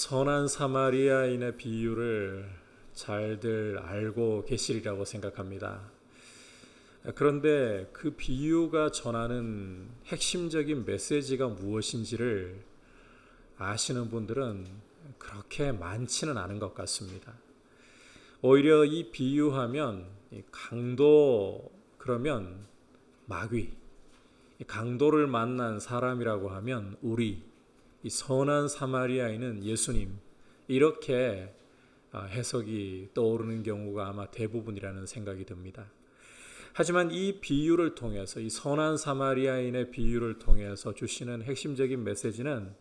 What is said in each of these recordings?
선한 사마리아인의 비유를 잘들 알고 계시리라고 생각합니다. 그런데 그 비유가 전하는 핵심적인 메시지가 무엇인지를 아시는 분들은 그렇게 많지는 않은 것 같습니다. 오히려 이 비유하면 강도, 그러면 마귀, 강도를 만난 사람이라고 하면 우리, 이 선한 사마리아인은 예수님, 이렇게 해석이 떠오르는 경우가 아마 대부분이라는 생각이 듭니다. 하지만 이 비유를 통해서, 이 선한 사마리아인의 비유를 통해서 주시는 핵심적인 메시지는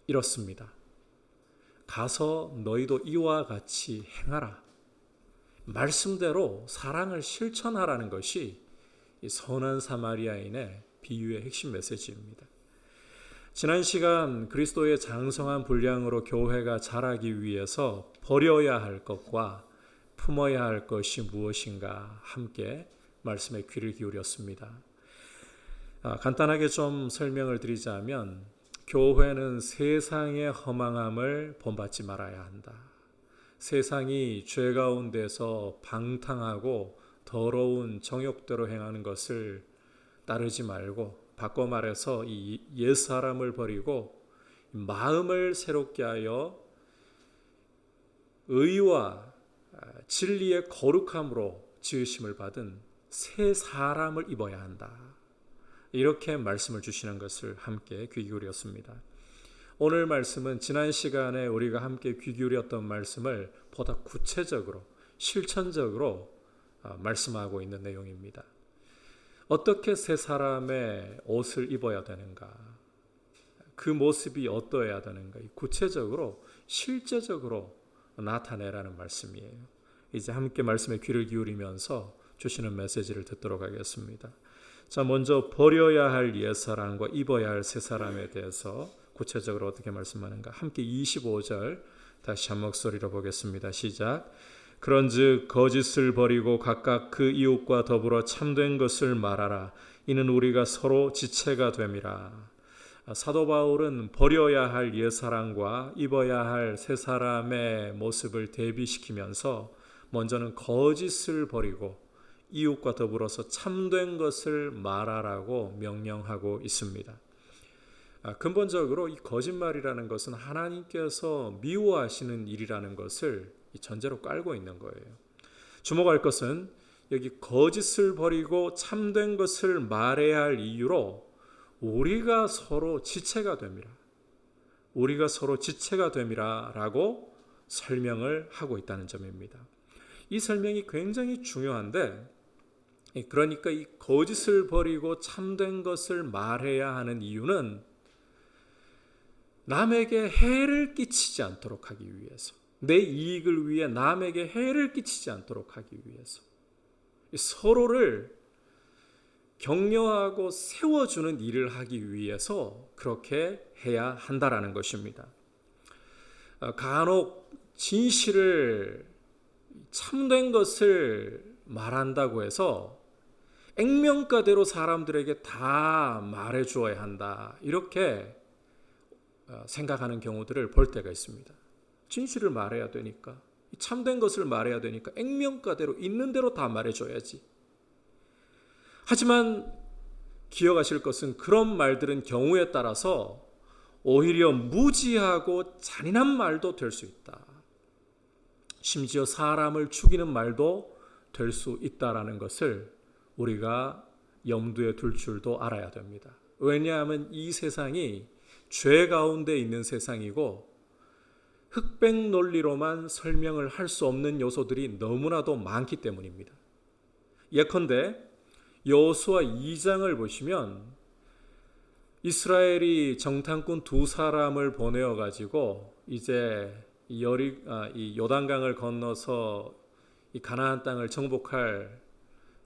이렇습니다. 가서 너희도 이와 같이 행하라. 말씀대로 사랑을 실천하라는 것이 이 선한 사마리아인의 비유의 핵심 메시지입니다. 지난 시간 그리스도의 장성한 분량으로 교회가 자라기 위해서 버려야 할 것과 품어야 할 것이 무엇인가 함께 말씀에 귀를 기울였습니다. 간단하게 좀 설명을 드리자면 교회는 세상의 허망함을 본받지 말아야 한다. 세상이 죄 가운데서 방탕하고 더러운 정욕대로 행하는 것을 따르지 말고 바꿔 말해서 이 옛사람을 버리고 마음을 새롭게 하여 의와 진리의 거룩함으로 지으심을 받은 새 사람을 입어야 한다. 이렇게 말씀을 주시는 것을 함께 귀 기울였습니다. 오늘 말씀은 지난 시간에 우리가 함께 귀 기울였던 말씀을 보다 구체적으로 실천적으로 말씀하고 있는 내용입니다. 어떻게 새 사람의 옷을 입어야 되는가? 그 모습이 어떠해야 되는가? 구체적으로 실제적으로 나타내라는 말씀이에요. 이제 함께 말씀에 귀를 기울이면서 주시는 메시지를 듣도록 하겠습니다. 자, 먼저 버려야 할 옛사람과 입어야 할 새사람에 대해서 구체적으로 어떻게 말씀하는가? 함께 25절 다시 한 목소리로 보겠습니다. 시작. 그런즉 거짓을 버리고 각각 그 이웃과 더불어 참된 것을 말하라. 이는 우리가 서로 지체가 됨이라. 사도 바울은 버려야 할 옛사람과 입어야 할 새사람의 모습을 대비시키면서 먼저는 거짓을 버리고 이웃과 더불어서 참된 것을 말하라고 명령하고 있습니다. 근본적으로 이 거짓말이라는 것은 하나님께서 미워하시는 일이라는 것을 전제로 깔고 있는 거예요. 주목할 것은 여기 거짓을 버리고 참된 것을 말해야 할 이유로 우리가 서로 지체가 됨이라. 우리가 서로 지체가 됨이라 라고 설명을 하고 있다는 점입니다. 이 설명이 굉장히 중요한데, 그러니까 이 거짓을 버리고 참된 것을 말해야 하는 이유는 남에게 해를 끼치지 않도록 하기 위해서, 내 이익을 위해 남에게 해를 끼치지 않도록 하기 위해서, 서로를 격려하고 세워주는 일을 하기 위해서 그렇게 해야 한다라는 것입니다. 간혹 진실을, 참된 것을 말한다고 해서 액면가대로 사람들에게 다 말해 주어야 한다, 이렇게 생각하는 경우들을 볼 때가 있습니다. 진실을 말해야 되니까, 참된 것을 말해야 되니까 액면가대로 있는 대로 다 말해줘야지. 하지만 기억하실 것은 그런 말들은 경우에 따라서 오히려 무지하고 잔인한 말도 될 수 있다. 심지어 사람을 죽이는 말도 될 수 있다라는 것을 우리가 염두에 둘 줄도 알아야 됩니다. 왜냐하면 이 세상이 죄 가운데 있는 세상이고 흑백 논리로만 설명을 할 수 없는 요소들이 너무나도 많기 때문입니다. 예컨대 여호수아 2장을 보시면 이스라엘이 정탐꾼 두 사람을 보내어 가지고 이제 이 요단강을 건너서 이 가나안 땅을 정복할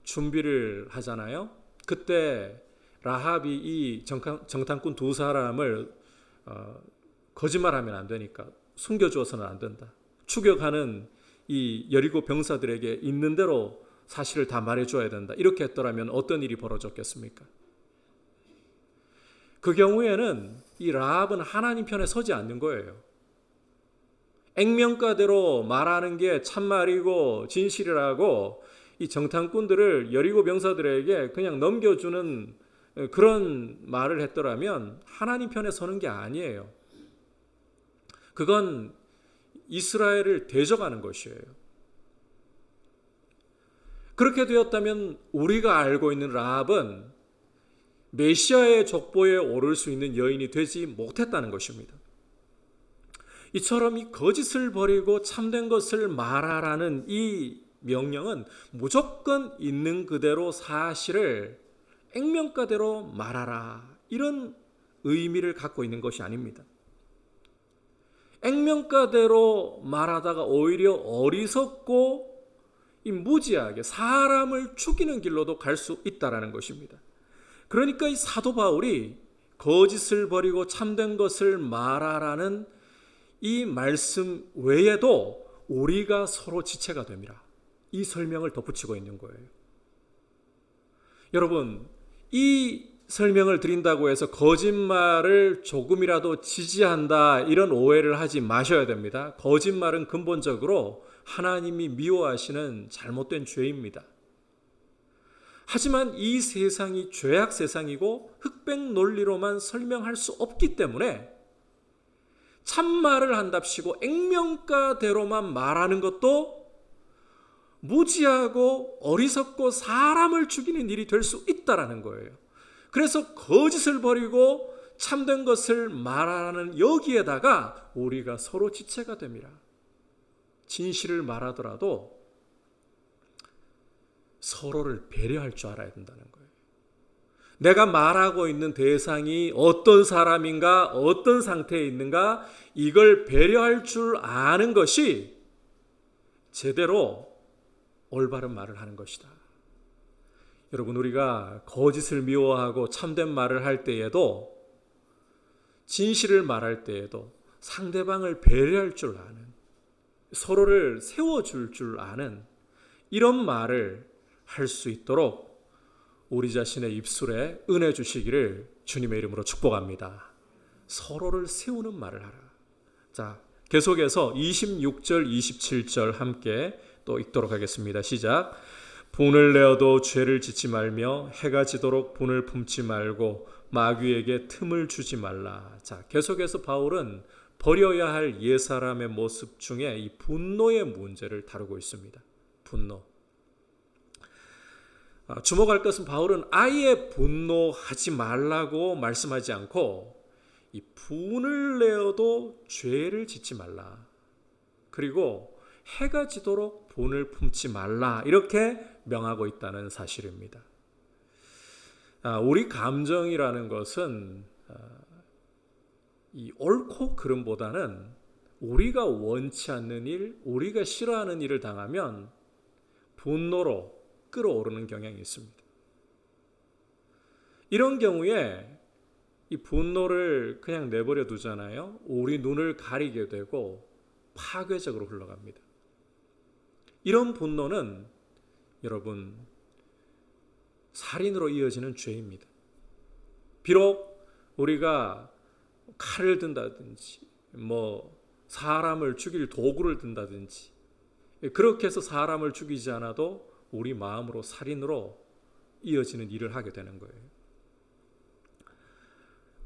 준비를 하잖아요. 그때 라합이 이 정탐꾼 두 사람을 거짓말하면 안 되니까 숨겨주어서는 안 된다. 추격하는 이 여리고 병사들에게 있는 대로 사실을 다 말해줘야 된다. 이렇게 했더라면 어떤 일이 벌어졌겠습니까? 그 경우에는 이 라합은 하나님 편에 서지 않는 거예요. 액면가대로 말하는 게 참말이고 진실이라고 이 정탐꾼들을 여리고 병사들에게 그냥 넘겨주는 그런 말을 했더라면 하나님 편에 서는 게 아니에요. 그건 이스라엘을 대적하는 것이에요. 그렇게 되었다면 우리가 알고 있는 라합은 메시아의 족보에 오를 수 있는 여인이 되지 못했다는 것입니다. 이처럼 이 거짓을 버리고 참된 것을 말하라는 이 명령은 무조건 있는 그대로 사실을 액면가대로 말하라, 이런 의미를 갖고 있는 것이 아닙니다. 액면가대로 말하다가 오히려 어리석고 이 무지하게 사람을 죽이는 길로도 갈 수 있다라는 것입니다. 그러니까 이 사도 바울이 거짓을 버리고 참된 것을 말하라는 이 말씀 외에도 우리가 서로 지체가 됨이라, 이 설명을 덧붙이고 있는 거예요. 여러분, 이 설명을 드린다고 해서 거짓말을 조금이라도 지지한다, 이런 오해를 하지 마셔야 됩니다. 거짓말은 근본적으로 하나님이 미워하시는 잘못된 죄입니다. 하지만 이 세상이 죄악 세상이고 흑백 논리로만 설명할 수 없기 때문에 참말을 한답시고 액면가대로만 말하는 것도 무지하고 어리석고 사람을 죽이는 일이 될 수 있다라는 거예요. 그래서 거짓을 버리고 참된 것을 말하는 여기에다가 우리가 서로 지체가 됩니다. 진실을 말하더라도 서로를 배려할 줄 알아야 된다는 거예요. 내가 말하고 있는 대상이 어떤 사람인가, 어떤 상태에 있는가, 이걸 배려할 줄 아는 것이 제대로 올바른 말을 하는 것이다. 여러분, 우리가 거짓을 미워하고 참된 말을 할 때에도, 진실을 말할 때에도 상대방을 배려할 줄 아는, 서로를 세워줄 줄 아는 이런 말을 할 수 있도록 우리 자신의 입술에 은혜 주시기를 주님의 이름으로 축복합니다. 서로를 세우는 말을 하라. 자, 계속해서 26절, 27절 함께 또 읽도록 하겠습니다. 시작. 분을 내어도 죄를 짓지 말며 해가 지도록 분을 품지 말고 마귀에게 틈을 주지 말라. 자, 계속해서 바울은 버려야 할 옛사람의 모습 중에 이 분노의 문제를 다루고 있습니다. 분노. 주목할 것은 바울은 아예 분노하지 말라고 말씀하지 않고 이 분을 내어도 죄를 짓지 말라, 그리고 해가 지도록 분을 품지 말라, 이렇게 명하고 있다는 사실입니다. 우리 감정이라는 것은 이 옳고 그름보다는 우리가 원치 않는 일, 우리가 싫어하는 일을 당하면 분노로 끌어오르는 경향이 있습니다. 이런 경우에 이 분노를 그냥 내버려 두잖아요. 우리 눈을 가리게 되고 파괴적으로 흘러갑니다. 이런 분노는 여러분 살인으로 이어지는 죄입니다. 비록 우리가 칼을 든다든지 사람을 죽일 도구를 든다든지 그렇게 해서 사람을 죽이지 않아도 우리 마음으로 살인으로 이어지는 일을 하게 되는 거예요.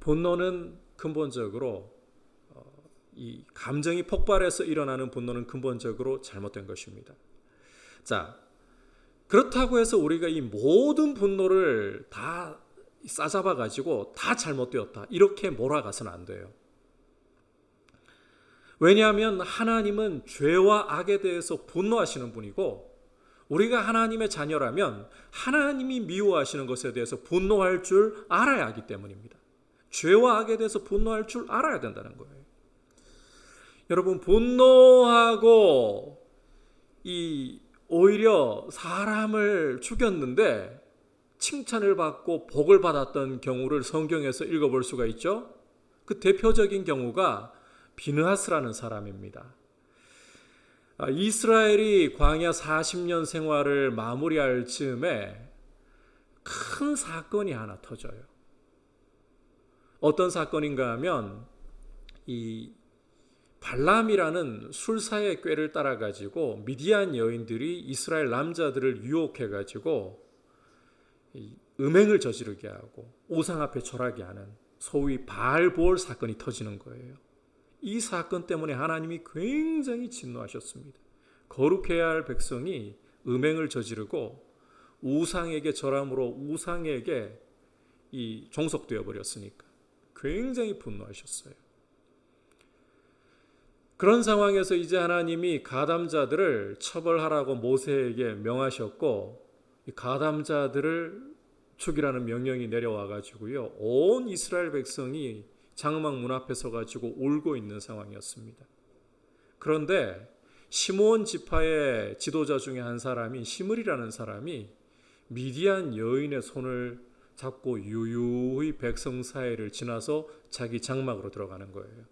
분노는 근본적으로 이 감정이 폭발해서 일어나는 분노는 근본적으로 잘못된 것입니다. 자, 그렇다고 해서 우리가 이 모든 분노를 다 싸잡아 가지고 다 잘못되었다, 이렇게 몰아가서는 안 돼요. 왜냐하면 하나님은 죄와 악에 대해서 분노하시는 분이고, 우리가 하나님의 자녀라면 하나님이 미워하시는 것에 대해서 분노할 줄 알아야 하기 때문입니다. 죄와 악에 대해서 분노할 줄 알아야 된다는 거예요. 여러분, 분노하고 오히려 사람을 죽였는데 칭찬을 받고 복을 받았던 경우를 성경에서 읽어볼 수가 있죠. 그 대표적인 경우가 비느하스라는 사람입니다. 이스라엘이 광야 40년 생활을 마무리할 즈음에 큰 사건이 하나 터져요. 어떤 사건인가 하면 이 발람이라는 술사의 꾀를 따라 가지고 미디안 여인들이 이스라엘 남자들을 유혹해 가지고 음행을 저지르게 하고 우상 앞에 절하게 하는 소위 바알보올 사건이 터지는 거예요. 이 사건 때문에 하나님이 굉장히 진노하셨습니다. 거룩해야 할 백성이 음행을 저지르고 우상에게 절함으로 우상에게 종속되어 버렸으니까 굉장히 분노하셨어요. 그런 상황에서 이제 하나님이 가담자들을 처벌하라고 모세에게 명하셨고, 가담자들을 죽이라는 명령이 내려와 가지고요, 온 이스라엘 백성이 장막 문 앞에 서 가지고 울고 있는 상황이었습니다. 그런데 시므온 지파의 지도자 중에 한 사람인 시므리라는 사람이 미디안 여인의 손을 잡고 유유히 백성 사이를 지나서 자기 장막으로 들어가는 거예요.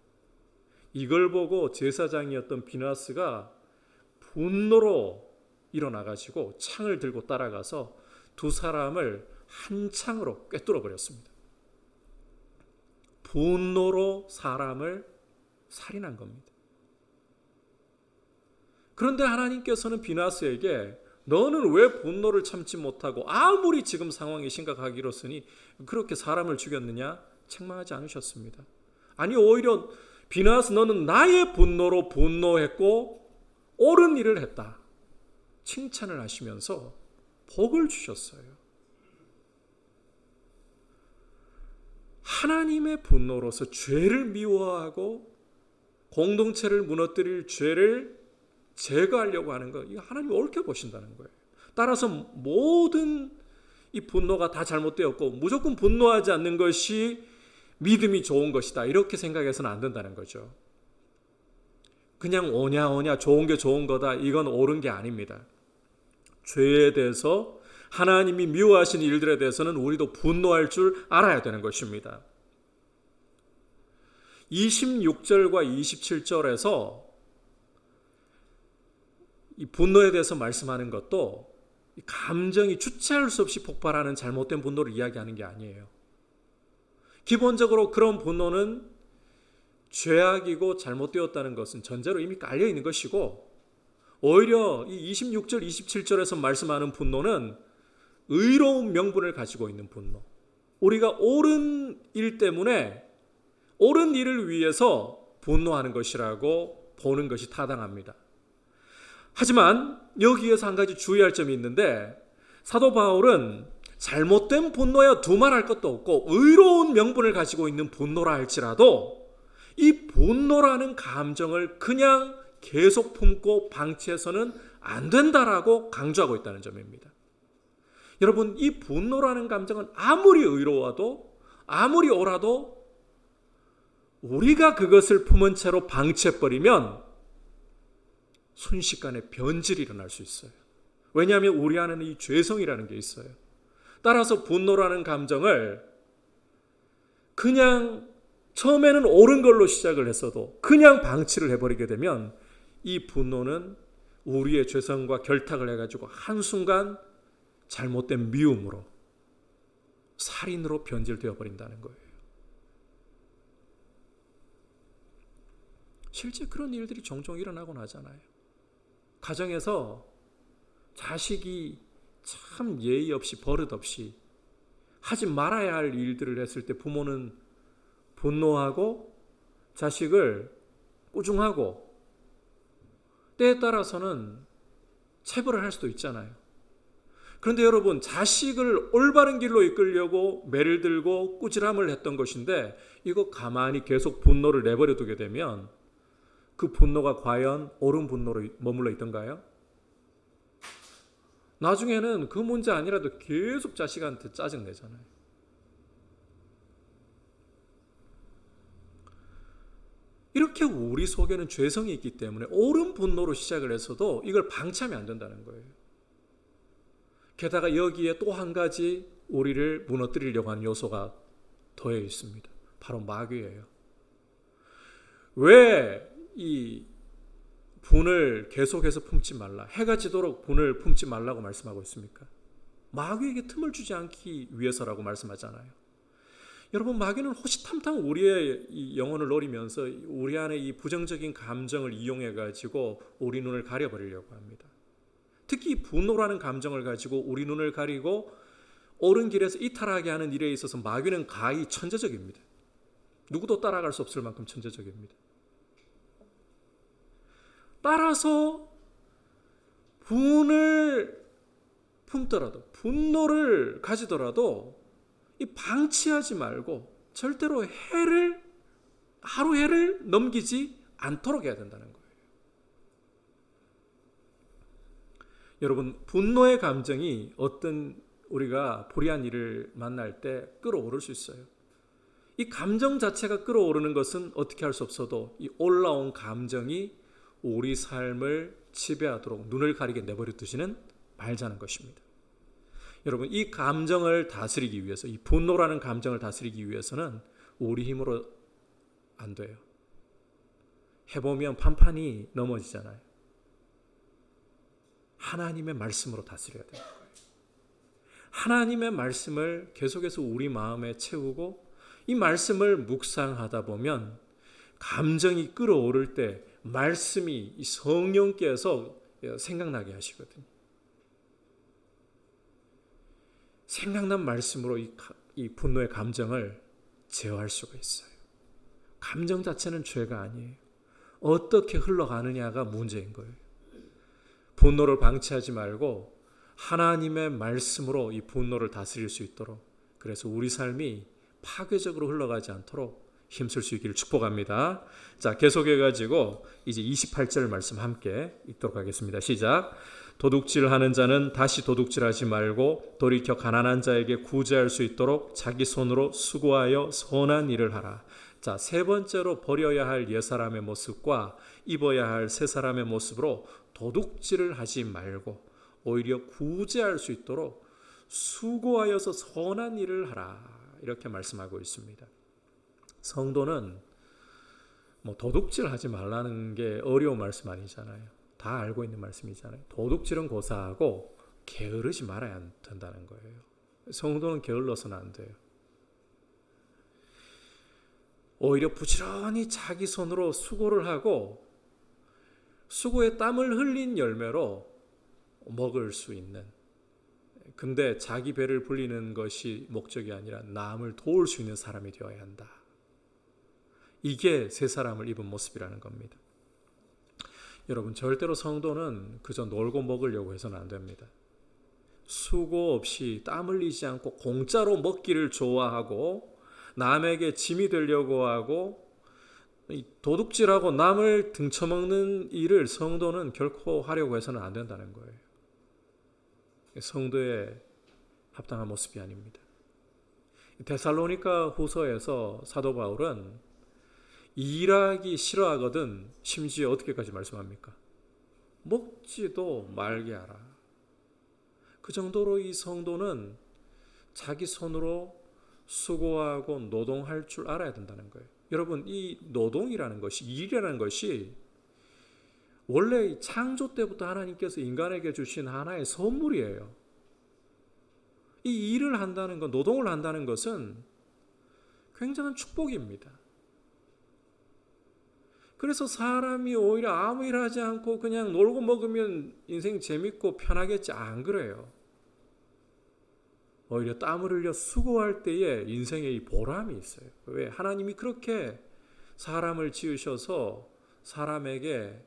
이걸 보고 제사장이었던 비나스가 분노로 일어나가지고 창을 들고 따라가서 두 사람을 한 창으로 꿰뚫어 버렸습니다. 분노로 사람을 살인한 겁니다. 그런데 하나님께서는 비나스에게 너는 왜 분노를 참지 못하고 아무리 지금 상황이 심각하기로서니 그렇게 사람을 죽였느냐 책망하지 않으셨습니다. 아니 오히려 비나스 너는 나의 분노로 분노했고 옳은 일을 했다. 칭찬을 하시면서 복을 주셨어요. 하나님의 분노로서 죄를 미워하고 공동체를 무너뜨릴 죄를 제거하려고 하는 거, 이거 하나님이 옳게 보신다는 거예요. 따라서 모든 이 분노가 다 잘못되었고 무조건 분노하지 않는 것이 믿음이 좋은 것이다, 이렇게 생각해서는 안 된다는 거죠. 그냥 오냐 좋은 게 좋은 거다, 이건 옳은 게 아닙니다. 죄에 대해서 하나님이 미워하시는 일들에 대해서는 우리도 분노할 줄 알아야 되는 것입니다. 26절과 27절에서 이 분노에 대해서 말씀하는 것도 감정이 주체할 수 없이 폭발하는 잘못된 분노를 이야기하는 게 아니에요. 기본적으로 그런 분노는 죄악이고 잘못되었다는 것은 전제로 이미 깔려 있는 것이고, 오히려 이 26절, 27절에서 말씀하는 분노는 의로운 명분을 가지고 있는 분노. 우리가 옳은 일 때문에 옳은 일을 위해서 분노하는 것이라고 보는 것이 타당합니다. 하지만 여기에서 한 가지 주의할 점이 있는데, 사도 바울은 잘못된 분노야 두말할 것도 없고 의로운 명분을 가지고 있는 분노라 할지라도 이 분노라는 감정을 그냥 계속 품고 방치해서는 안 된다라고 강조하고 있다는 점입니다. 여러분, 이 분노라는 감정은 아무리 의로워도 아무리 옳아도 우리가 그것을 품은 채로 방치해버리면 순식간에 변질이 일어날 수 있어요. 왜냐하면 우리 안에는 이 죄성이라는 게 있어요. 따라서 분노라는 감정을 그냥 처음에는 옳은 걸로 시작을 했어도 그냥 방치를 해버리게 되면 이 분노는 우리의 죄성과 결탁을 해가지고 한순간 잘못된 미움으로, 살인으로 변질되어 버린다는 거예요. 실제 그런 일들이 종종 일어나곤 하잖아요. 가정에서 자식이 참 예의 없이 버릇 없이 하지 말아야 할 일들을 했을 때 부모는 분노하고 자식을 꾸중하고 때에 따라서는 체벌을 할 수도 있잖아요. 그런데 여러분, 자식을 올바른 길로 이끌려고 매를 들고 꾸지람을 했던 것인데 이거 가만히 계속 분노를 내버려 두게 되면 그 분노가 과연 옳은 분노로 머물러 있던가요? 나중에는 그 문제 아니라도 계속 자식한테 짜증내잖아요. 이렇게 우리 속에는 죄성이 있기 때문에 옳은 분노로 시작을 해서도 이걸 방치하면 안 된다는 거예요. 게다가 여기에 또 한 가지 우리를 무너뜨리려고 하는 요소가 더해 있습니다. 바로 마귀예요. 왜 이 분을 계속해서 품지 말라, 해가 지도록 분을 품지 말라고 말씀하고 있습니까? 마귀에게 틈을 주지 않기 위해서라고 말씀하잖아요. 여러분, 마귀는 호시탐탐 우리의 이 영혼을 노리면서 우리 안에 이 부정적인 감정을 이용해 가지고 우리 눈을 가려버리려고 합니다. 특히 분노라는 감정을 가지고 우리 눈을 가리고 옳은 길에서 이탈하게 하는 일에 있어서 마귀는 가히 천재적입니다. 누구도 따라갈 수 없을 만큼 천재적입니다. 따라서 분을 품더라도, 분노를 가지더라도 이 방치하지 말고 절대로 하루 해를 넘기지 않도록 해야 된다는 거예요. 여러분, 분노의 감정이 어떤 우리가 불의한 일을 만날 때 끌어오를 수 있어요. 이 감정 자체가 끌어오르는 것은 어떻게 할 수 없어도 이 올라온 감정이 우리 삶을 지배하도록 눈을 가리게 내버려 두지는 말자는 것입니다. 여러분, 이 감정을 다스리기 위해서, 이 분노라는 감정을 다스리기 위해서는 우리 힘으로 안 돼요. 해보면 판판이 넘어지잖아요. 하나님의 말씀으로 다스려야 되는 거예요. 하나님의 말씀을 계속해서 우리 마음에 채우고 이 말씀을 묵상하다 보면 감정이 끌어오를 때 말씀이 이 성령께서 생각나게 하시거든요. 생각난 말씀으로 이 분노의 감정을 제어할 수가 있어요. 감정 자체는 죄가 아니에요. 어떻게 흘러가느냐가 문제인 거예요. 분노를 방치하지 말고 하나님의 말씀으로 이 분노를 다스릴 수 있도록, 그래서 우리 삶이 파괴적으로 흘러가지 않도록 힘쓸 수 있기를 축복합니다. 자, 계속해가지고 이제 28절 말씀 함께 읽도록 하겠습니다. 시작. 도둑질하는 자는 다시 도둑질하지 말고 돌이켜 가난한 자에게 구제할 수 있도록 자기 손으로 수고하여 선한 일을 하라. 자, 세 번째로 버려야 할 옛사람의 모습과 입어야 할 새사람의 모습으로 도둑질을 하지 말고 오히려 구제할 수 있도록 수고하여서 선한 일을 하라. 이렇게 말씀하고 있습니다. 성도는 도둑질하지 말라는 게 어려운 말씀 아니잖아요. 다 알고 있는 말씀이잖아요. 도둑질은 고사하고 게으르지 말아야 된다는 거예요. 성도는 게을러서는 안 돼요. 오히려 부지런히 자기 손으로 수고를 하고 수고에 땀을 흘린 열매로 먹을 수 있는, 근데 자기 배를 불리는 것이 목적이 아니라 남을 도울 수 있는 사람이 되어야 한다. 이게 새 사람을 입은 모습이라는 겁니다. 여러분, 절대로 성도는 그저 놀고 먹으려고 해서는 안 됩니다. 수고 없이 땀 흘리지 않고 공짜로 먹기를 좋아하고 남에게 짐이 되려고 하고 도둑질하고 남을 등쳐먹는 일을 성도는 결코 하려고 해서는 안 된다는 거예요. 성도의 합당한 모습이 아닙니다. 데살로니가 후서에서 사도 바울은 일하기 싫어하거든 심지어 어떻게까지 말씀합니까? 먹지도 말게 하라. 그 정도로 이 성도는 자기 손으로 수고하고 노동할 줄 알아야 된다는 거예요. 여러분, 이 노동이라는 것이, 일이라는 것이 원래 창조 때부터 하나님께서 인간에게 주신 하나의 선물이에요. 이 일을 한다는 것, 노동을 한다는 것은 굉장한 축복입니다. 그래서 사람이 오히려 아무 일 하지 않고 그냥 놀고 먹으면 인생 재밌고 편하겠지, 안 그래요. 오히려 땀을 흘려 수고할 때에 인생에 이 보람이 있어요. 왜? 하나님이 그렇게 사람을 지으셔서 사람에게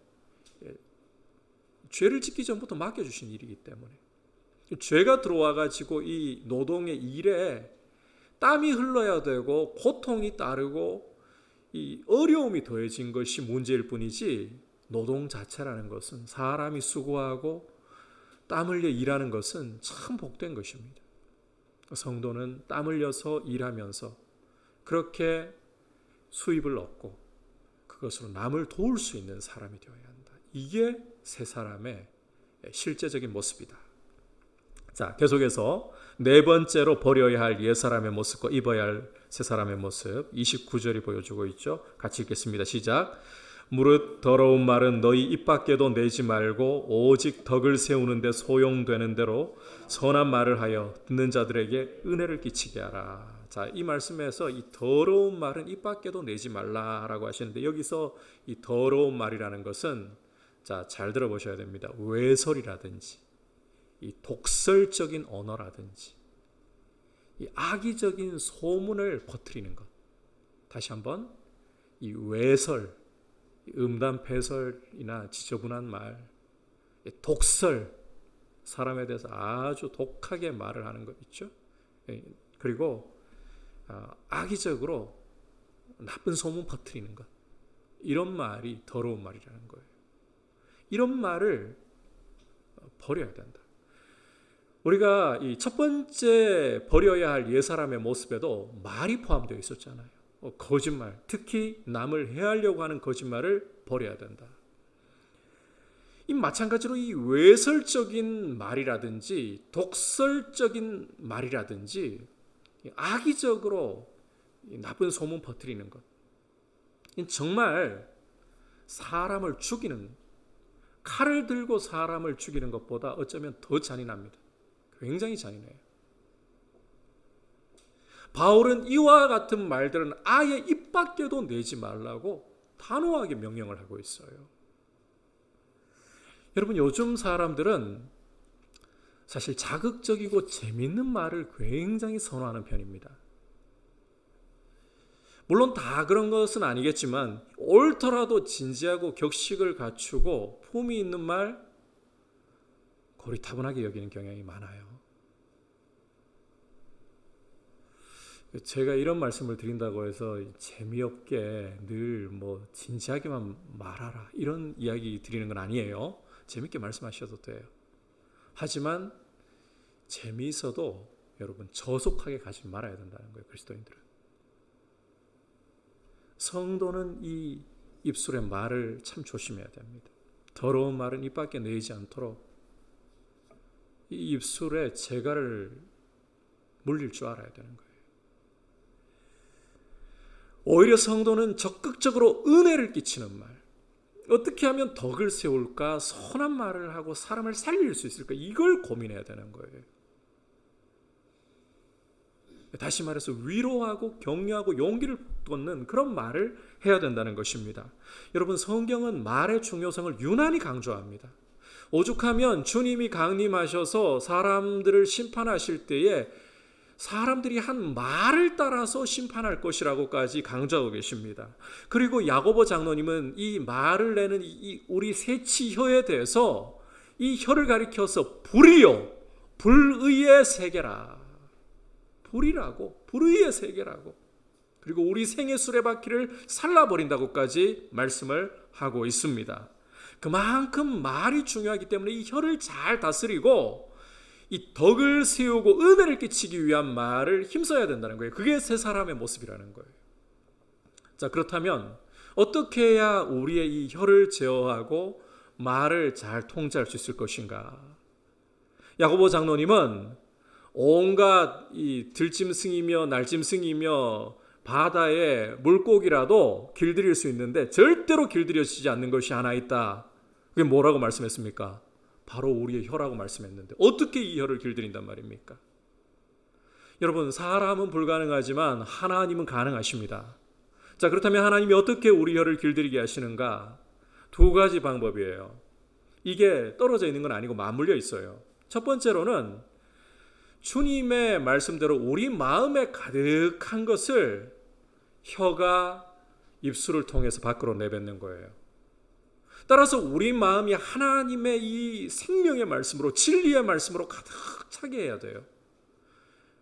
죄를 짓기 전부터 맡겨주신 일이기 때문에, 죄가 들어와가지고 이 노동의 일에 땀이 흘러야 되고 고통이 따르고 이 어려움이 더해진 것이 문제일 뿐이지, 노동 자체라는 것은, 사람이 수고하고 땀 흘려 일하는 것은 참 복된 것입니다. 성도는 땀 흘려서 일하면서 그렇게 수입을 얻고 그것으로 남을 도울 수 있는 사람이 되어야 한다. 이게 새 사람의 실제적인 모습이다. 자, 계속해서 네 번째로 버려야 할 옛 사람의 모습과 입어야 할 새 사람의 모습, 29절이 보여주고 있죠. 같이 읽겠습니다. 시작. 무릇 더러운 말은 너희 입 밖에도 내지 말고 오직 덕을 세우는 데 소용되는 대로 선한 말을 하여 듣는 자들에게 은혜를 끼치게 하라. 자, 이 말씀에서 이 더러운 말은 입 밖에도 내지 말라라고 하시는데, 여기서 이 더러운 말이라는 것은, 자, 잘 들어보셔야 됩니다. 외설이라든지 이 독설적인 언어라든지 이 악의적인 소문을 퍼뜨리는 것. 다시 한번, 이 외설, 음담패설이나 지저분한 말, 독설, 사람에 대해서 아주 독하게 말을 하는 것 있죠. 그리고 악의적으로 나쁜 소문 퍼뜨리는 것, 이런 말이 더러운 말이라는 거예요. 이런 말을 버려야 된다. 우리가 이 첫 번째 버려야 할 옛사람의 모습에도 말이 포함되어 있었잖아요. 거짓말, 특히 남을 해하려고 하는 거짓말을 버려야 된다. 이 마찬가지로 이 외설적인 말이라든지 독설적인 말이라든지 악의적으로 나쁜 소문 퍼뜨리는 것, 정말 사람을 죽이는, 칼을 들고 사람을 죽이는 것보다 어쩌면 더 잔인합니다. 굉장히 잔인해요. 바울은 이와 같은 말들은 아예 입 밖에도 내지 말라고 단호하게 명령을 하고 있어요. 여러분, 요즘 사람들은 사실 자극적이고 재밌는 말을 굉장히 선호하는 편입니다. 물론 다 그런 것은 아니겠지만 옳더라도 진지하고 격식을 갖추고 품위 있는 말 고리타분하게 여기는 경향이 많아요. 제가 이런 말씀을 드린다고 해서 재미없게 늘 진지하게만 말하라 이런 이야기 드리는 건 아니에요. 재밌게 말씀하셔도 돼요. 하지만 재미있어도 여러분 저속하게 가지 말아야 된다는 거예요. 그리스도인들은. 성도는 이 입술의 말을 참 조심해야 됩니다. 더러운 말은 입 밖에 내지 않도록 이 입술에 재갈을 물릴 줄 알아야 되는 거예요. 오히려 성도는 적극적으로 은혜를 끼치는 말, 어떻게 하면 덕을 세울까, 선한 말을 하고 사람을 살릴 수 있을까, 이걸 고민해야 되는 거예요. 다시 말해서 위로하고 격려하고 용기를 돋는 그런 말을 해야 된다는 것입니다. 여러분, 성경은 말의 중요성을 유난히 강조합니다. 오죽하면 주님이 강림하셔서 사람들을 심판하실 때에 사람들이 한 말을 따라서 심판할 것이라고까지 강조하고 계십니다. 그리고 야고보 장로님은 이 말을 내는 우리 세치혀에 대해서 이 혀를 가리켜서 불이요, 불의의 세계라, 불이라고, 불의의 세계라고, 그리고 우리 생의 수레바퀴를 살라버린다고까지 말씀을 하고 있습니다. 그만큼 말이 중요하기 때문에 이 혀를 잘 다스리고 이 덕을 세우고 은혜를 끼치기 위한 말을 힘써야 된다는 거예요. 그게 새 사람의 모습이라는 거예요. 자, 그렇다면 어떻게 해야 우리의 이 혀를 제어하고 말을 잘 통제할 수 있을 것인가? 야고보 장로님은 온갖 이 들짐승이며 날짐승이며 바다의 물고기라도 길들일 수 있는데 절대로 길들여지지 않는 것이 하나 있다. 그게 뭐라고 말씀했습니까? 바로 우리의 혀라고 말씀했는데 어떻게 이 혀를 길들인단 말입니까? 여러분, 사람은 불가능하지만 하나님은 가능하십니다. 자, 그렇다면 하나님이 어떻게 우리 혀를 길들이게 하시는가? 두 가지 방법이에요. 이게 떨어져 있는 건 아니고 맞물려 있어요. 첫 번째로는 주님의 말씀대로 우리 마음에 가득한 것을 혀가 입술을 통해서 밖으로 내뱉는 거예요. 따라서 우리 마음이 하나님의 이 생명의 말씀으로, 진리의 말씀으로 가득 차게 해야 돼요.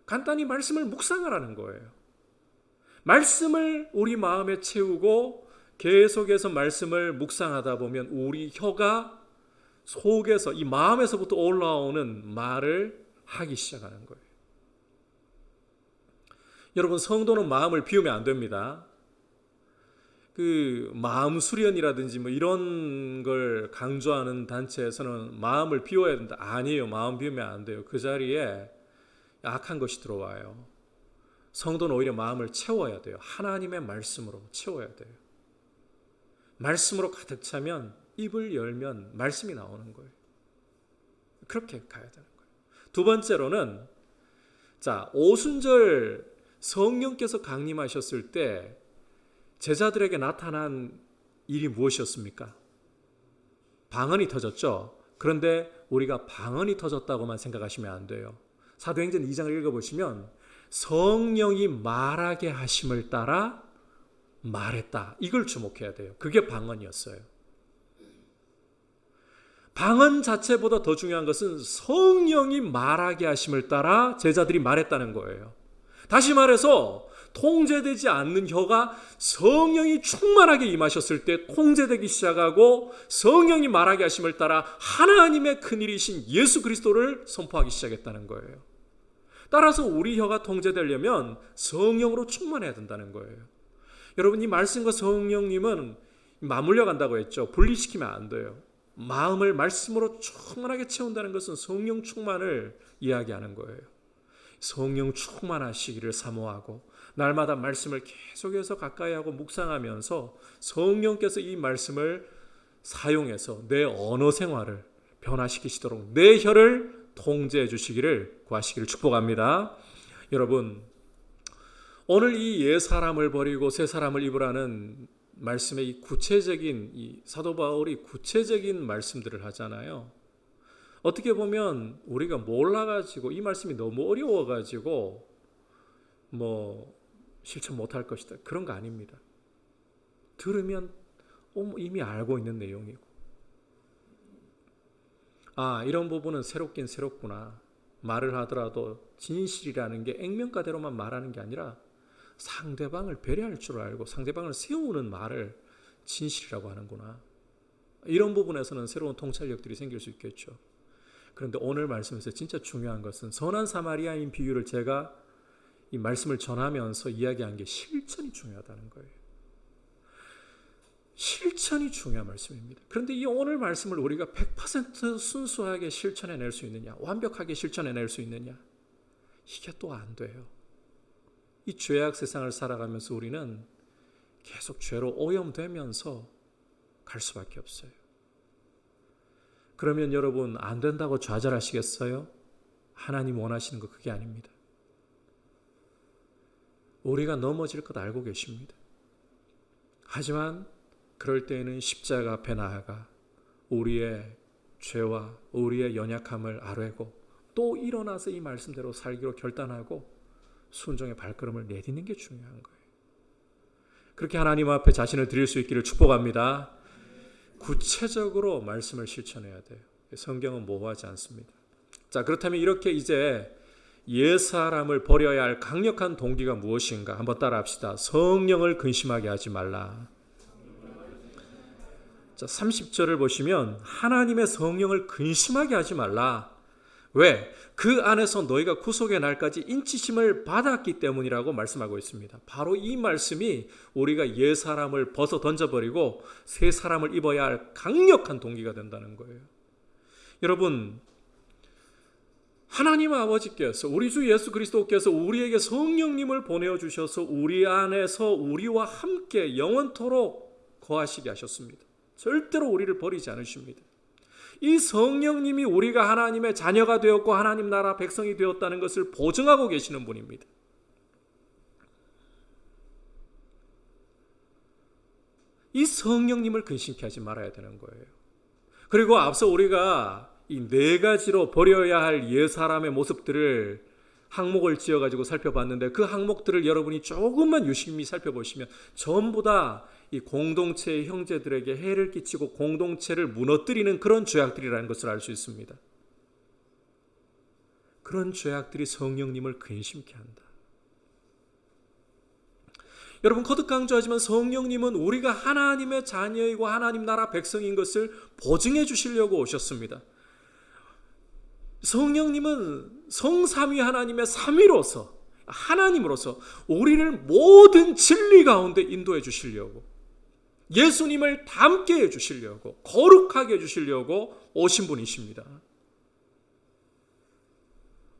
간단히 말씀을 묵상하라는 거예요. 말씀을 우리 마음에 채우고 계속해서 말씀을 묵상하다 보면 우리 혀가 속에서, 이 마음에서부터 올라오는 말을 하기 시작하는 거예요. 여러분, 성도는 마음을 비우면 안 됩니다. 그 마음 수련이라든지 이런 걸 강조하는 단체에서는 마음을 비워야 된다. 아니에요. 마음 비우면 안 돼요. 그 자리에 악한 것이 들어와요. 성도는 오히려 마음을 채워야 돼요. 하나님의 말씀으로 채워야 돼요. 말씀으로 가득 차면 입을 열면 말씀이 나오는 거예요. 그렇게 가야 되는 거예요. 두 번째로는, 자, 오순절 성령께서 강림하셨을 때 제자들에게 나타난 일이 무엇이었습니까? 방언이 터졌죠. 그런데 우리가 방언이 터졌다고만 생각하시면 안 돼요. 사도행전 2장을 읽어보시면 성령이 말하게 하심을 따라 말했다. 이걸 주목해야 돼요. 그게 방언이었어요. 방언 자체보다 더 중요한 것은 성령이 말하게 하심을 따라 제자들이 말했다는 거예요. 다시 말해서 통제되지 않는 혀가 성령이 충만하게 임하셨을 때 통제되기 시작하고 성령이 말하게 하심을 따라 하나님의 큰일이신 예수 그리스도를 선포하기 시작했다는 거예요. 따라서 우리 혀가 통제되려면 성령으로 충만해야 된다는 거예요. 여러분, 이 말씀과 성령님은 맞물려 간다고 했죠. 분리시키면 안 돼요. 마음을 말씀으로 충만하게 채운다는 것은 성령 충만을 이야기하는 거예요. 성령 충만하시기를 사모하고 날마다 말씀을 계속해서 가까이 하고 묵상하면서 성령께서 이 말씀을 사용해서 내 언어 생활을 변화시키시도록 내 혀를 통제해 주시기를 구하시기를 축복합니다. 여러분, 오늘 이 옛 사람을 버리고 새 사람을 입으라는 말씀의 이 구체적인 이 사도 바울이 구체적인 말씀들을 하잖아요. 어떻게 보면 우리가 몰라가지고 이 말씀이 너무 어려워가지고 실천 못할 것이다, 그런 거 아닙니다. 들으면 이미 알고 있는 내용이고, 이런 부분은 새롭긴 새롭구나. 말을 하더라도 진실이라는 게 액면가대로만 말하는 게 아니라 상대방을 배려할 줄 알고 상대방을 세우는 말을 진실이라고 하는구나. 이런 부분에서는 새로운 통찰력들이 생길 수 있겠죠. 그런데 오늘 말씀에서 진짜 중요한 것은 선한 사마리아인 비유를 제가 이 말씀을 전하면서 이야기한 게 실천이 중요하다는 거예요. 실천이 중요한 말씀입니다. 그런데 이 오늘 말씀을 우리가 100% 순수하게 실천해낼 수 있느냐, 완벽하게 실천해낼 수 있느냐, 이게 또 안 돼요. 이 죄악 세상을 살아가면서 우리는 계속 죄로 오염되면서 갈 수밖에 없어요. 그러면 여러분, 안 된다고 좌절하시겠어요? 하나님 원하시는 거 그게 아닙니다. 우리가 넘어질 것 알고 계십니다. 하지만 그럴 때에는 십자가 앞에 나아가 우리의 죄와 우리의 연약함을 아뢰고 또 일어나서 이 말씀대로 살기로 결단하고 순종의 발걸음을 내딛는 게 중요한 거예요. 그렇게 하나님 앞에 자신을 드릴 수 있기를 축복합니다. 구체적으로 말씀을 실천해야 돼요. 성경은 모호하지 않습니다. 자, 그렇다면 이렇게 이제 옛사람을 버려야 할 강력한 동기가 무엇인가 한번 따라합시다. 성령을 근심하게 하지 말라. 자, 30절을 보시면 하나님의 성령을 근심하게 하지 말라. 왜? 그 안에서 너희가 구속의 날까지 인치심을 받았기 때문이라고 말씀하고 있습니다. 바로 이 말씀이 우리가 옛 사람을 벗어 던져버리고 새 사람을 입어야 할 강력한 동기가 된다는 거예요. 여러분, 하나님 아버지께서, 우리 주 예수 그리스도께서 우리에게 성령님을 보내주셔서 우리 안에서 우리와 함께 영원토록 거하시게 하셨습니다. 절대로 우리를 버리지 않으십니다. 이 성령님이 우리가 하나님의 자녀가 되었고 하나님 나라 백성이 되었다는 것을 보증하고 계시는 분입니다. 이 성령님을 근심케 하지 말아야 되는 거예요. 그리고 앞서 우리가 이 네 가지로 버려야 할 옛 사람의 모습들을 항목을 지어가지고 살펴봤는데 그 항목들을 여러분이 조금만 유심히 살펴보시면 전부 다 이 공동체의 형제들에게 해를 끼치고 공동체를 무너뜨리는 그런 죄악들이라는 것을 알 수 있습니다. 그런 죄악들이 성령님을 근심케 한다. 여러분, 거듭 강조하지만 성령님은 우리가 하나님의 자녀이고 하나님 나라 백성인 것을 보증해 주시려고 오셨습니다. 성령님은 성삼위 하나님의 삼위로서, 하나님으로서 우리를 모든 진리 가운데 인도해 주시려고, 예수님을 닮게 해 주시려고, 거룩하게 해 주시려고 오신 분이십니다.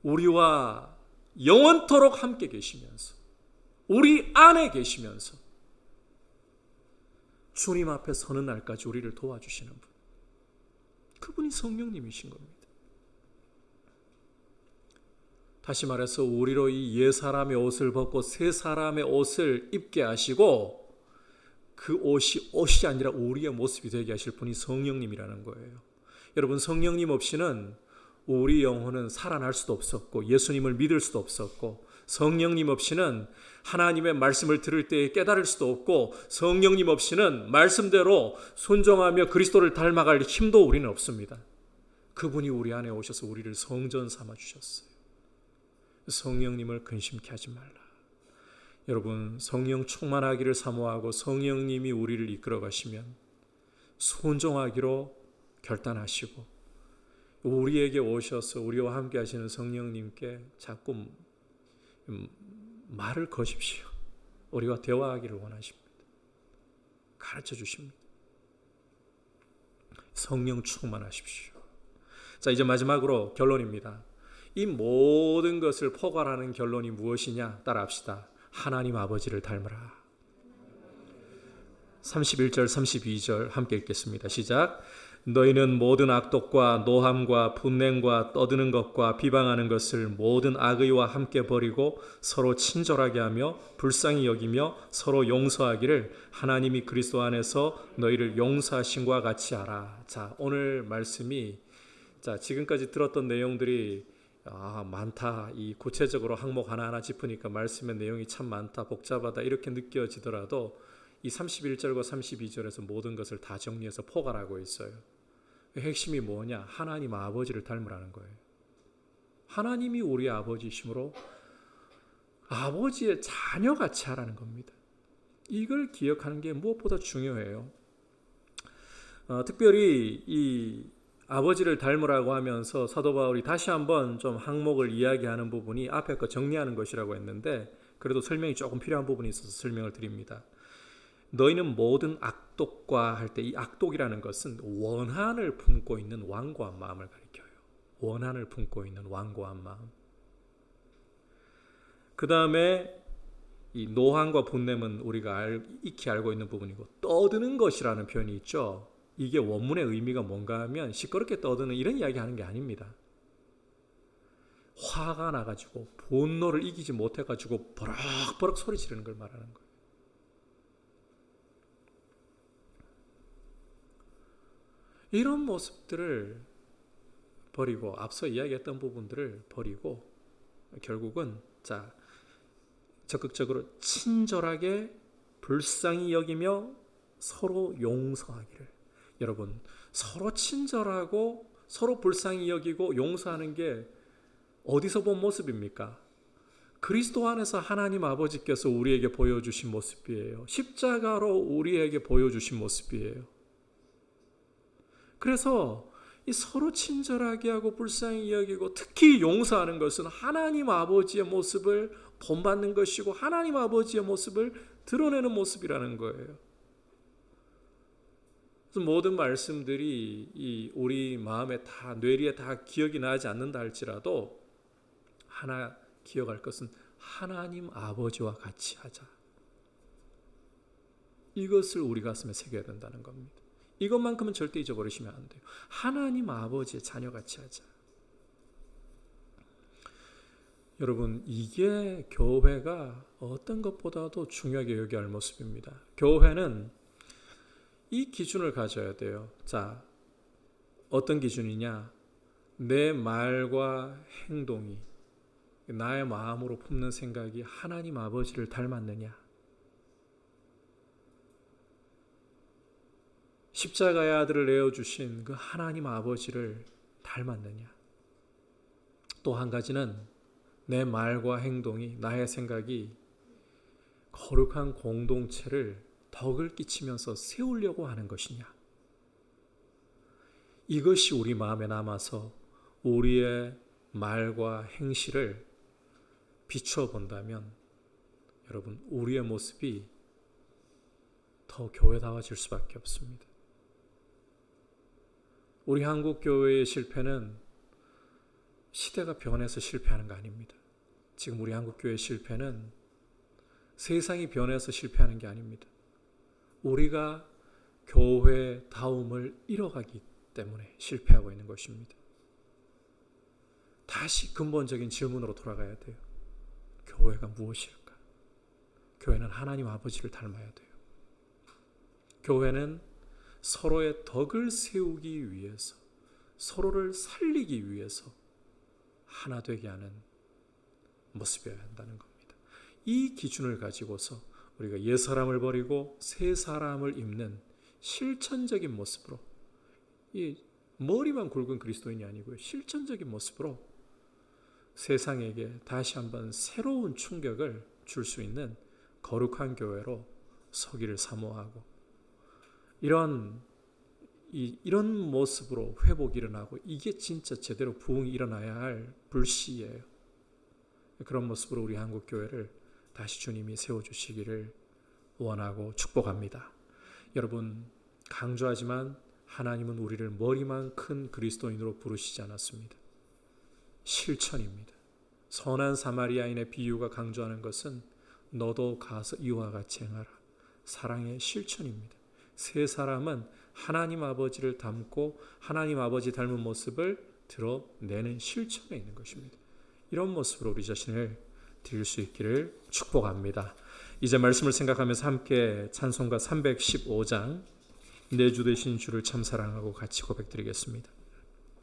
우리와 영원토록 함께 계시면서, 우리 안에 계시면서 주님 앞에 서는 날까지 우리를 도와주시는 분, 그분이 성령님이신 겁니다. 다시 말해서 우리로 이 옛사람의 옷을 벗고 새 사람의 옷을 입게 하시고 그 옷이 아니라 우리의 모습이 되게 하실 분이 성령님이라는 거예요. 여러분, 성령님 없이는 우리 영혼은 살아날 수도 없었고 예수님을 믿을 수도 없었고, 성령님 없이는 하나님의 말씀을 들을 때에 깨달을 수도 없고, 성령님 없이는 말씀대로 순종하며 그리스도를 닮아갈 힘도 우리는 없습니다. 그분이 우리 안에 오셔서 우리를 성전 삼아 주셨어요. 성령님을 근심케 하지 말라. 여러분, 성령 충만하기를 사모하고 성령님이 우리를 이끌어 가시면 순종하기로 결단하시고, 우리에게 오셔서 우리와 함께 하시는 성령님께 자꾸 말을 거십시오. 우리와 대화하기를 원하십니다. 가르쳐 주십니다. 성령 충만하십시오. 자, 이제 마지막으로 결론입니다. 이 모든 것을 포괄하는 결론이 무엇이냐? 따라합시다. 하나님 아버지를 닮으라. 31절 32절 함께 읽겠습니다. 시작. 너희는 모든 악독과 노함과 분냉과 떠드는 것과 비방하는 것을 모든 악의와 함께 버리고 서로 친절하게 하며 불쌍히 여기며 서로 용서하기를 하나님이 그리스도 안에서 너희를 용서하신과 같이 하라. 자, 오늘 말씀이 지금까지 들었던 내용들이 많다. 이 구체적으로 항목 하나하나 짚으니까 말씀의 내용이 참 많다, 복잡하다 이렇게 느껴지더라도 이 31절과 32절에서 모든 것을 다 정리해서 포괄하고 있어요. 핵심이 뭐냐? 하나님 아버지를 닮으라는 거예요. 하나님이 우리 아버지이시므로 아버지의 자녀같이 하라는 겁니다. 이걸 기억하는 게 무엇보다 중요해요. 특별히 이 아버지를 닮으라고 하면서 사도 바울이 다시 한번 좀 항목을 이야기하는 부분이 앞에 거 정리하는 것이라고 했는데, 그래도 설명이 조금 필요한 부분이 있어서 설명을 드립니다. 너희는 모든 악독과 할 때 이 악독이라는 것은 원한을 품고 있는 완고한 마음을 가리켜요. 원한을 품고 있는 완고한 마음. 그 다음에 이 노함과 분냄은 우리가 익히 알고 있는 부분이고, 떠드는 것이라는 표현이 있죠. 이게 원문의 의미가 뭔가 하면 시끄럽게 떠드는 이런 이야기 하는 게 아닙니다. 화가 나가지고 분노를 이기지 못해가지고 버럭버럭 소리 지르는 걸 말하는 거예요. 이런 모습들을 버리고, 앞서 이야기했던 부분들을 버리고 결국은 적극적으로 친절하게 불쌍히 여기며 서로 용서하기를. 여러분, 서로 친절하고 서로 불쌍히 여기고 용서하는 게 어디서 본 모습입니까? 그리스도 안에서 하나님 아버지께서 우리에게 보여주신 모습이에요. 십자가로 우리에게 보여주신 모습이에요. 그래서 이 서로 친절하게 하고 불쌍히 여기고 특히 용서하는 것은 하나님 아버지의 모습을 본받는 것이고 하나님 아버지의 모습을 드러내는 모습이라는 거예요. 모든 말씀들이 이 우리 마음에 다, 뇌리에 다 기억이 나지 않는다 할지라도 하나 기억할 것은 하나님 아버지와 같이 하자. 이것을 우리 가슴에 새겨야 된다는 겁니다. 이것만큼은 절대 잊어버리시면 안 돼요. 하나님 아버지의 자녀같이 하자. 여러분, 이게 교회가 어떤 것보다도 중요하게 여겨야 할 모습입니다. 교회는 이 기준을 가져야 돼요. 자, 어떤 기준이냐? 내 말과 행동이, 나의 마음으로 품는 생각이 하나님 아버지를 닮았느냐? 십자가의 아들을 내어주신 그 하나님 아버지를 닮았느냐? 또 한 가지는 내 말과 행동이, 나의 생각이 거룩한 공동체를 덕을 끼치면서 세우려고 하는 것이냐? 이것이 우리 마음에 남아서 우리의 말과 행실을 비추어 본다면 여러분, 우리의 모습이 더 교회다워질 수밖에 없습니다. 우리 한국 교회의 실패는 시대가 변해서 실패하는 거 아닙니다. 지금 우리 한국 교회의 실패는 세상이 변해서 실패하는 게 아닙니다. 우리가 교회다움을 잃어가기 때문에 실패하고 있는 것입니다. 다시 근본적인 질문으로 돌아가야 돼요. 교회가 무엇일까? 교회는 하나님 아버지를 닮아야 돼요. 교회는 서로의 덕을 세우기 위해서, 서로를 살리기 위해서 하나 되게 하는 모습이어야 한다는 겁니다. 이 기준을 가지고서 우리가 옛사람을 버리고 새 사람을 입는 실천적인 모습으로, 이 머리만 굵은 그리스도인이 아니고요, 실천적인 모습으로 세상에게 다시 한번 새로운 충격을 줄 수 있는 거룩한 교회로 서기를 사모하고, 이런 모습으로 회복이 일어나고, 이게 진짜 제대로 부흥이 일어나야 할 불씨예요. 그런 모습으로 우리 한국교회를 다시 주님이 세워주시기를 원하고 축복합니다. 여러분, 강조하지만 하나님은 우리를 머리만 큰 그리스도인으로 부르시지 않았습니다. 실천입니다. 선한 사마리아인의 비유가 강조하는 것은 너도 가서 이와 같이 행하라. 사랑의 실천입니다. 세 사람은 하나님 아버지를 닮고 하나님 아버지 닮은 모습을 드러내는 실천에 있는 것입니다. 이런 모습으로 우리 자신을 드릴 수 있기를 축복합니다. 이제 말씀을 생각하면서 함께 찬송가 315장 내 주 되신 주를 참 사랑하고 같이 고백드리겠습니다.